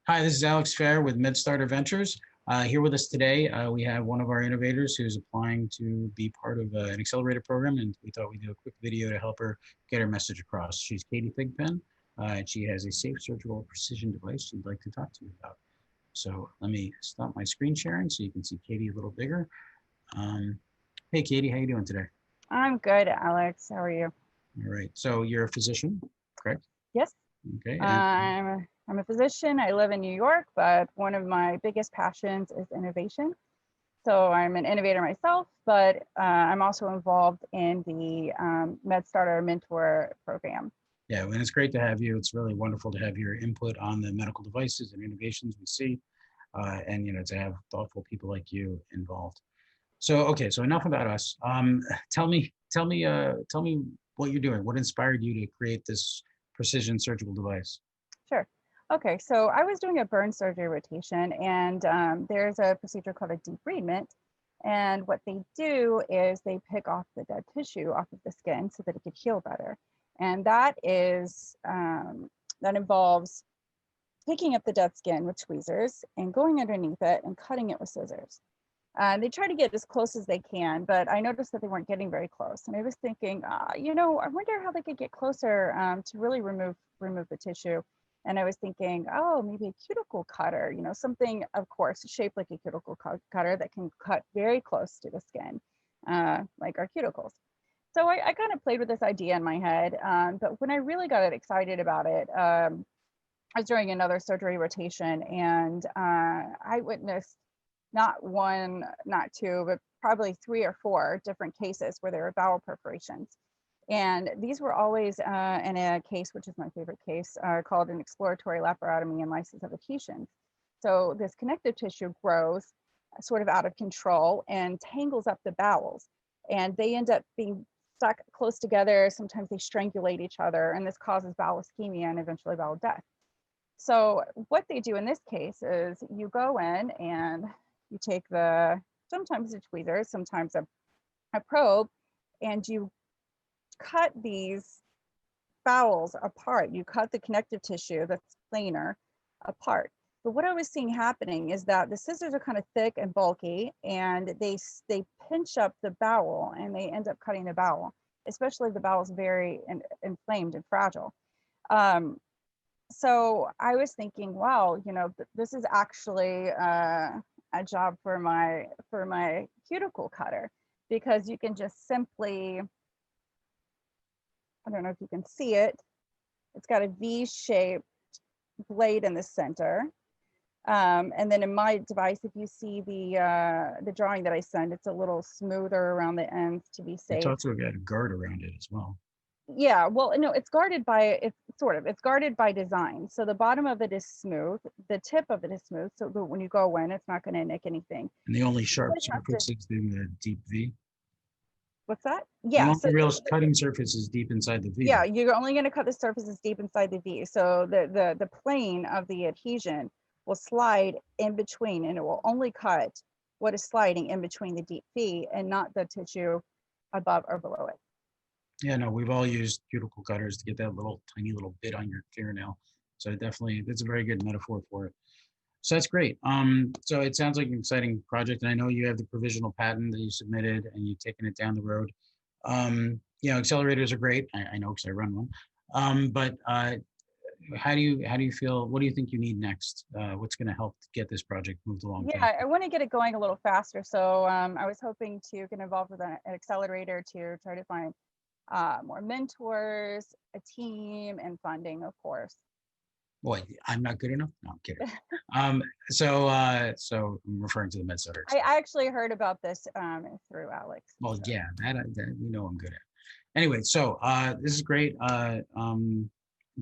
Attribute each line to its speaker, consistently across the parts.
Speaker 1: Hi, this is Alex Fair with MedStartr Ventures. Here with us today, we have one of our innovators who's applying to be part of an accelerator program, and we thought we'd do a quick video to help her get her message across. She's Katie Thigpen, and she has a safe surgical precision device she'd like to talk to you about. So let me stop my screen sharing so you can see Katie a little bigger. Um, hey, Katie, how you doing today?
Speaker 2: I'm good, Alex. How are you?
Speaker 1: All right. So you're a physician, correct?
Speaker 2: Yes,
Speaker 1: Okay. And
Speaker 2: I'm a physician. I live in New York, but one of my biggest passions is innovation. So I'm an innovator myself, but I'm also involved in the MedStartr Mentor program.
Speaker 1: yeah, and it's great to have you. It's really wonderful to have your input on the medical devices and innovations we see, and to have thoughtful people like you involved. So, okay, so enough about us. Tell me what you're doing. What inspired you to create this precision surgical device?
Speaker 2: Sure. Okay, so I was doing a burn surgery rotation, and there's a procedure called a debridement. And what they do is they pick off the dead tissue off of the skin so that it could heal better. And that involves picking up the dead skin with tweezers and going underneath it and cutting it with scissors. They try to get as close as they can, but I noticed that they weren't getting very close. And I was thinking, I wonder how they could get closer to really remove the tissue. And I was thinking, oh, maybe a cuticle cutter, something, of course, shaped like a cuticle cutter that can cut very close to the skin, like our cuticles. So I kind of played with this idea in my head. But when I really got excited about it, I was doing another surgery rotation, and I witnessed not one, not two, but probably 3 or 4 different cases where there were bowel perforations. And these were always in a case, which is my favorite case, called an exploratory laparotomy and lysis of adhesions. So this connective tissue grows sort of out of control and tangles up the bowels. And they end up being stuck close together. Sometimes they strangulate each other, and this causes bowel ischemia and eventually bowel death. So what they do in this case is you go in and you take sometimes a tweezer, sometimes a probe, and you cut these bowels apart. You cut the connective tissue that's planar apart. But what I was seeing happening is that the scissors are kind of thick and bulky, and they pinch up the bowel, and they end up cutting the bowel, especially if the bowel is very inflamed and fragile. Um, so I was thinking, wow, this is actually a job for my cuticle cutter, because you can just simply, I don't know if you can see it, it's got a V-shaped blade in the center. And then in my device, if you see the drawing that I sent, it's a little smoother around the ends to be
Speaker 1: It's
Speaker 2: safe.
Speaker 1: also got a guard around it as well.
Speaker 2: Yeah, well, no, it's guarded by design. So the bottom of it is smooth, the tip of it is smooth, so that when you go in, it's not going to nick anything.
Speaker 1: And the only
Speaker 2: You
Speaker 1: sharp
Speaker 2: just have to,
Speaker 1: surface is in the deep V.
Speaker 2: what's that?
Speaker 1: The
Speaker 2: Yeah,
Speaker 1: only
Speaker 2: so
Speaker 1: real cutting surface is deep inside the V.
Speaker 2: yeah, you're only going to cut the surfaces deep inside the V. So the plane of the adhesion will slide in between, and it will only cut what is sliding in between the deep V and not the tissue above or below it.
Speaker 1: Yeah, no, we've all used cuticle cutters to get that little tiny little bit on your fingernail. So definitely, that's a very good metaphor for it. So that's great. So it sounds like an exciting project, and I know you have the provisional patent that you submitted, and you've taken it down the road. Accelerators are great. I know because I run one. But how do you feel? What do you think you need next? What's going to help get this project moved along
Speaker 2: Yeah, I want to get it going a little faster. So I was hoping to get involved with an accelerator to try to find more mentors, a team, and funding, of course.
Speaker 1: Boy, I'm not good enough. No, I'm kidding. So I'm referring to the MedStartr.
Speaker 2: I actually heard about this through Alex.
Speaker 1: Well,
Speaker 2: So.
Speaker 1: yeah, that we know I'm good at. Anyway, so this is great.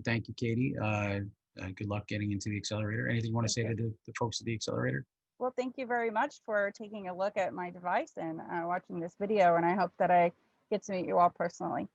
Speaker 1: Thank you, Katie. Good luck getting into the accelerator. Anything you want to say to the folks at the accelerator?
Speaker 2: Well, thank you very much for taking a look at my device and watching this video, and I hope that I get to meet you all personally.